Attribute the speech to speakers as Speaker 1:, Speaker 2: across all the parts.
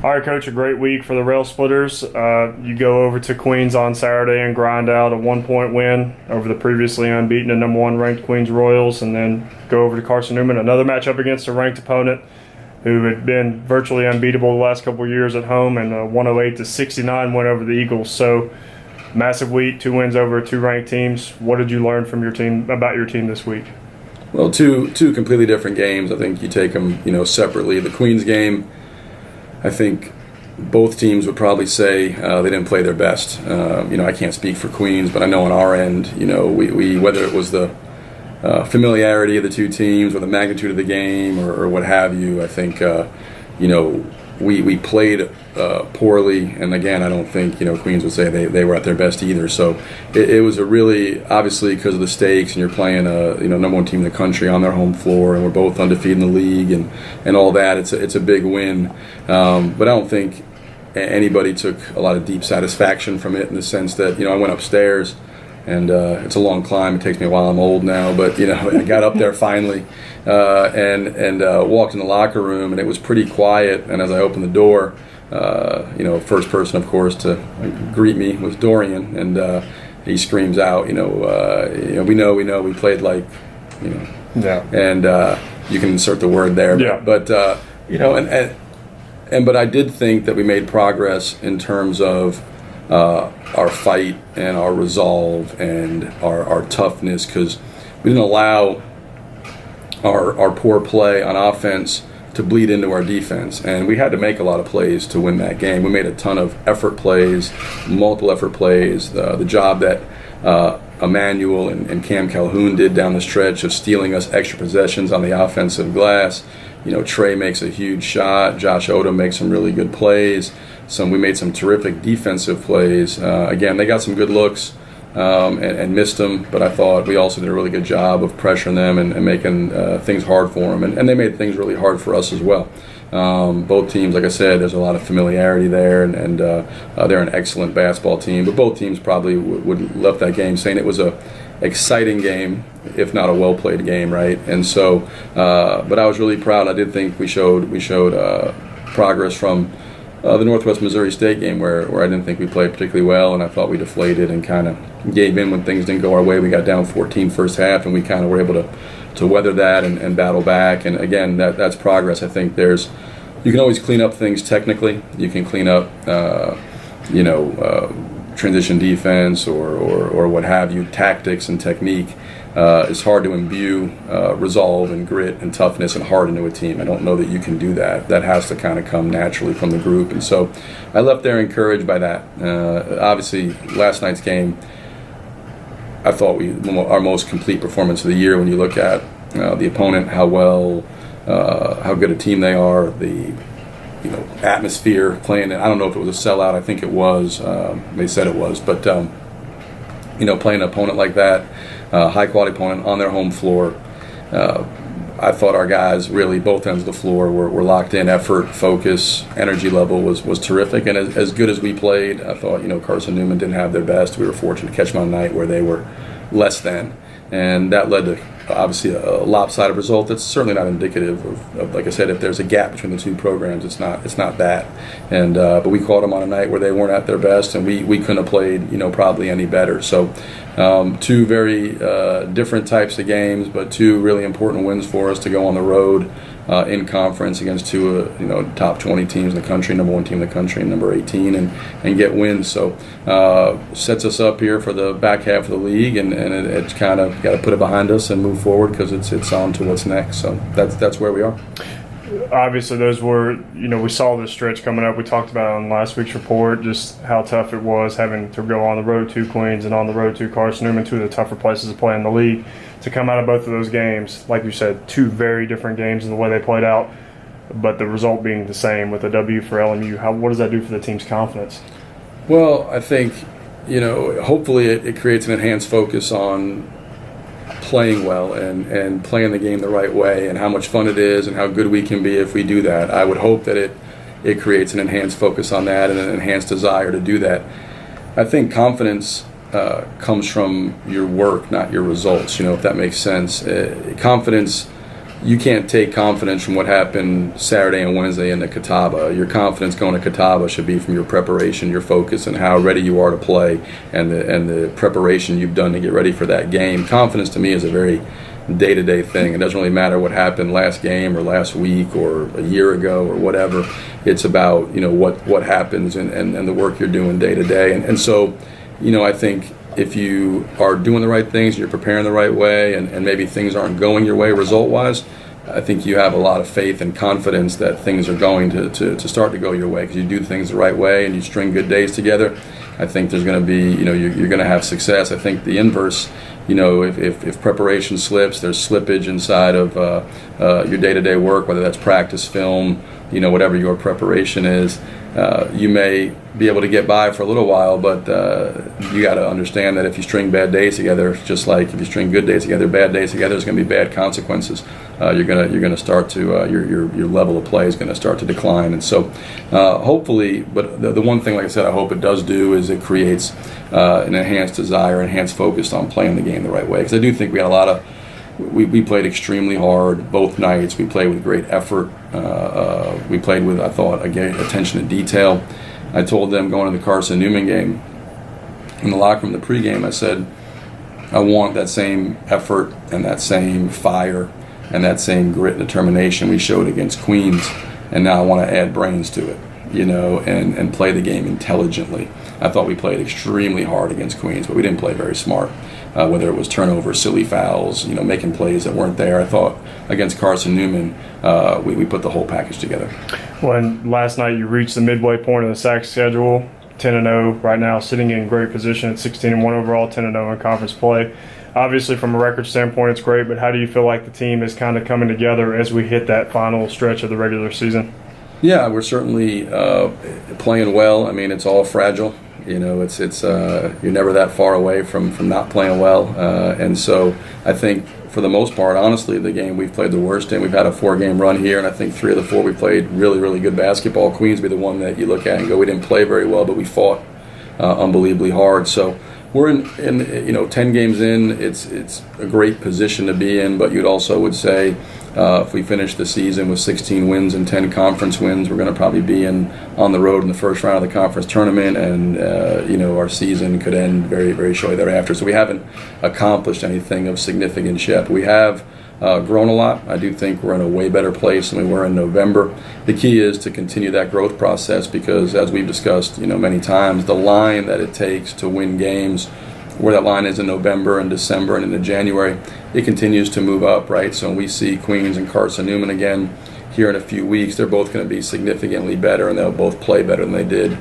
Speaker 1: All right, Coach, a great week for the Rail Splitters. You go over to Queens on Saturday and grind out a 1-point win over the previously unbeaten and number 1 ranked Queens Royals, and then go over to Carson Newman, another matchup against a ranked opponent who had been virtually unbeatable the last couple of years at home, and a 108-69 win over the Eagles. So, massive week, 2 wins over 2 ranked teams. What did you learn from your team about your team this week?
Speaker 2: Well, two completely different games. I think you take them, separately. The Queens game, I think both teams would probably say they didn't play their best. I can't speak for Queens, but I know on our end, we whether it was the familiarity of the two teams or the magnitude of the game or what have you, I think, we played poorly. And again, I don't think, Queens would say they were at their best either. So it was a really, obviously because of the stakes, and you're playing a, number 1 team in the country on their home floor, and we're both undefeated in the league and all that. It's a big win. But I don't think anybody took a lot of deep satisfaction from it, in the sense that, I went upstairs, and it's a long climb. It takes me a while. I'm old now, but I got up there finally, and walked in the locker room, and it was pretty quiet. And as I opened the door, first person, of course, to greet me was Dorian, and he screams out, we know, we played like,
Speaker 1: Yeah.
Speaker 2: and you can insert the word there,
Speaker 1: Yeah.
Speaker 2: but but I did think that we made progress in terms of our fight and our resolve and our toughness, because we didn't allow our poor play on offense to bleed into our defense, and we had to make a lot of plays to win that game. We made a ton of effort plays, multiple effort plays. The job that Emmanuel and Cam Calhoun did down the stretch of stealing us extra possessions on the offensive glass. Trey makes a huge shot. Josh Odom makes some really good plays. We made some terrific defensive plays. Again, they got some good looks and missed them, but I thought we also did a really good job of pressuring them and making things hard for them. And they made things really hard for us as well. Both teams, like I said, there's a lot of familiarity there, and they're an excellent basketball team. But both teams probably would left that game saying it was a exciting game, if not a well-played game, right? And so, but I was really proud. I did think we showed progress from the Northwest Missouri State game, where I didn't think we played particularly well, and I thought we deflated and kind of gave in when things didn't go our way. We got down 14 first half, and we kind of were able to weather that and battle back. And again, that's progress. I think you can always clean up things technically. You can clean up, transition defense or what have you, tactics and technique. It's hard to imbue resolve and grit and toughness and heart into a team. I don't know that you can do that. That has to kind of come naturally from the group. And so I left there encouraged by that. Obviously, last night's game, I thought our most complete performance of the year when you look at the opponent, how good a team they are, the atmosphere playing it. I don't know if it was a sellout. I think it was. They said it was. But, playing an opponent like that, high-quality opponent on their home floor, I thought our guys really, both ends of the floor, were locked in. Effort, focus, energy level was terrific. And as good as we played, I thought, Carson Newman didn't have their best. We were fortunate to catch them on a night where they were less than. And that led to, obviously, a lopsided result that's certainly not indicative of, like I said, if there's a gap between the two programs, it's not that. And but we caught them on a night where they weren't at their best, and we couldn't have played, probably any better. So two very different types of games, but two really important wins for us to go on the road in conference against two top 20 teams in the country, number 1 team in the country and number 18, and get wins. So sets us up here for the back half of the league, and it's kind of got to put it behind us and move forward, because it's on to what's next. So that's where we are.
Speaker 1: Obviously, those were, we saw this stretch coming up. We talked about it on last week's report, just how tough it was having to go on the road to Queens and on the road to Carson Newman, two of the tougher places to play in the league. To come out of both of those games, like you said, two very different games in the way they played out, but the result being the same with a W for LMU. What does that do for the team's confidence?
Speaker 2: Well, I think, hopefully it creates an enhanced focus on playing well and playing the game the right way, and how much fun it is and how good we can be if we do that. I would hope that it creates an enhanced focus on that and an enhanced desire to do that. I think confidence comes from your work, not your results, if that makes sense. Confidence you can't take confidence from what happened Saturday and Wednesday in the Catawba. Your confidence going to Catawba should be from your preparation, your focus, and how ready you are to play, and the preparation you've done to get ready for that game. Confidence to me is a very day-to-day thing. It doesn't really matter what happened last game or last week or a year ago or whatever. It's about, what happens and the work you're doing day to day. And so, I think if you are doing the right things, you're preparing the right way, and maybe things aren't going your way result-wise, I think you have a lot of faith and confidence that things are going to start to go your way because you do things the right way and you string good days together. I think there's going to be, you're going to have success. I think the inverse, if preparation slips, there's slippage inside of your day-to-day work, whether that's practice, film, whatever your preparation is. You may be able to get by for a little while, but you got to understand that if you string bad days together, just like if you string good days together, bad days together, there's going to be bad consequences. You're gonna start to your level of play is going to start to decline, and so hopefully. But the one thing, like I said, I hope it does do is it creates an enhanced desire, enhanced focus on playing the game the right way. Because I do think we had a lot of. We played extremely hard both nights. We played with great effort. We played with, I thought, again, attention to detail. I told them going to the Carson Newman game in the locker room, the pregame, I said, I want that same effort and that same fire and that same grit and determination we showed against Queens, and now I want to add brains to it, and play the game intelligently. I thought we played extremely hard against Queens, but we didn't play very smart. Whether it was turnovers, silly fouls, making plays that weren't there. I thought against Carson Newman, we put the whole package together.
Speaker 1: When last night you reached the midway point of the SAC schedule, 10-0 right now, sitting in great position at 16-1 overall, 10-0 in conference play. Obviously, from a record standpoint, it's great, but how do you feel like the team is kind of coming together as we hit that final stretch of the regular season?
Speaker 2: Yeah, we're certainly playing well. I mean, it's all fragile. It's you're never that far away from not playing well, and so I think for the most part, honestly, the game we've played the worst in. We've had a 4-game run here, and I think 3 of the 4 we played really, really good basketball. Queens be the one that you look at and go, we didn't play very well, but we fought unbelievably hard. So we're in 10 games in. It's a great position to be in, but you'd also would say. If we finish the season with 16 wins and 10 conference wins, we're going to probably be on the road in the first round of the conference tournament, and our season could end very, very shortly thereafter. So we haven't accomplished anything of significance yet. We have grown a lot. I do think we're in a way better place than we were in November. The key is to continue that growth process because, as we've discussed, many times, the line that it takes to win games, where that line is in November and December and into January, it continues to move up, right? So when we see Queens and Carson Newman again here in a few weeks, they're both going to be significantly better, and they'll both play better than they did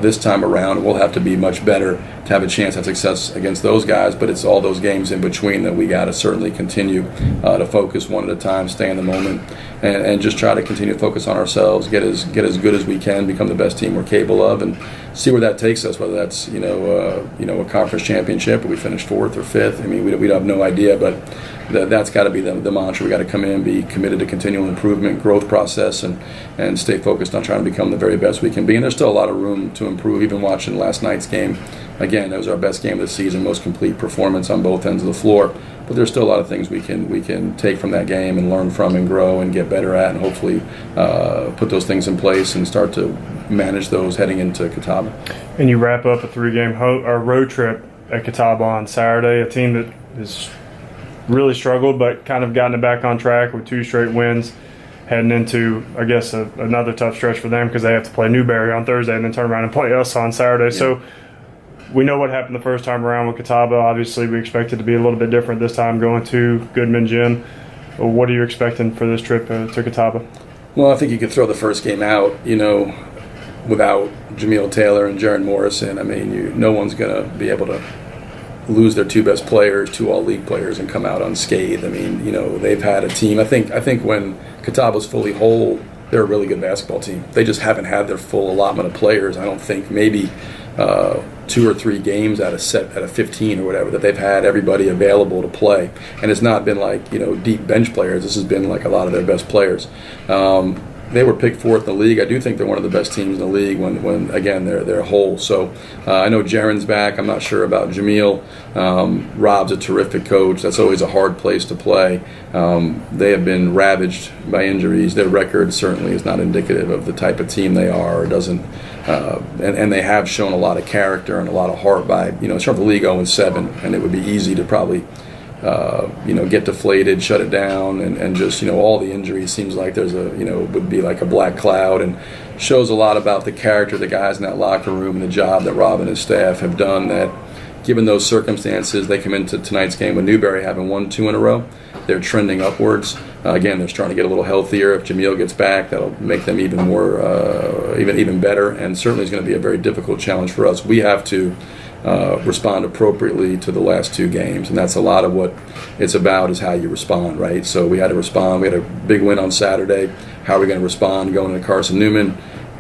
Speaker 2: this time around. We'll have to be much better to have a chance at success against those guys, but it's all those games in between that we got to certainly continue to focus one at a time, stay in the moment, and just try to continue to focus on ourselves, get as good as we can, become the best team we're capable of, and see where that takes us, whether that's a conference championship or we finish 4th or 5th. I mean, we have no idea, but that's got to be the mantra. We got to come in, be committed to continual improvement, growth process, and stay focused on trying to become the very best we can be. And there's still a lot of room to improve. Even watching last night's game, again, that was our best game of the season, most complete performance on both ends of the floor. But there's still a lot of things we can take from that game and learn from and grow and get better at, and hopefully put those things in place and start to manage those heading into Catawba.
Speaker 1: And you wrap up a 3-game road trip at Catawba on Saturday, a team that has really struggled but kind of gotten it back on track with 2 straight wins, heading into, I guess, another tough stretch for them because they have to play Newberry on Thursday and then turn around and play us on Saturday. Yeah. So we know what happened the first time around with Catawba. Obviously, we expect it to be a little bit different this time going to Goodman Gym. What are you expecting for this trip to Catawba?
Speaker 2: Well, I think you could throw the first game out, without Jameel Taylor and Jaron Morrison. I mean, no one's going to be able to lose their 2 best players, 2 all-league players, and come out unscathed. I mean, they've had a team. I think when Catawba's fully whole, they're a really good basketball team. They just haven't had their full allotment of players. I don't think maybe 2 or 3 games out of 15 or whatever that they've had everybody available to play, and it's not been like deep bench players. This has been like a lot of their best players. they were picked fourth in the league. I do think they're one of the best teams in the league when again they're whole. So I know Jaren's back. I'm not sure about Jameel. Rob's a terrific coach. That's always a hard place to play. They have been ravaged by injuries. Their record certainly is not indicative of the type of team they are. Or doesn't, and they have shown a lot of character and a lot of heart by start the league 0-7, and it would be easy to probably get deflated, shut it down, and just all the injuries seems like there's would be like a black cloud, and shows a lot about the character of the guys in that locker room and the job that Rob and his staff have done. That given those circumstances, they come into tonight's game with Newberry having won 2 in a row. They're trending upwards. Again, they're starting to get a little healthier. If Jameel gets back, that'll make them even more, even better, and certainly is going to be a very difficult challenge for us. We have to respond appropriately to the last 2 games, and that's a lot of what it's about, is how you respond, right? So we had to respond. We had a big win on Saturday. How are we going to respond going into Carson Newman?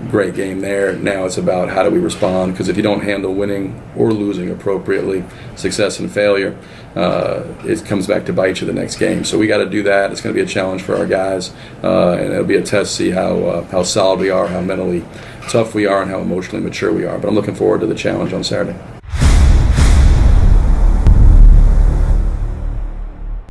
Speaker 2: Great game there. Now it's about how do we respond, because if you don't handle winning or losing appropriately, success and failure, it comes back to bite you the next game. So we got to do that. It's going to be a challenge for our guys, and it'll be a test to see how solid we are, how mentally tough we are, and how emotionally mature we are. But I'm looking forward to the challenge on Saturday.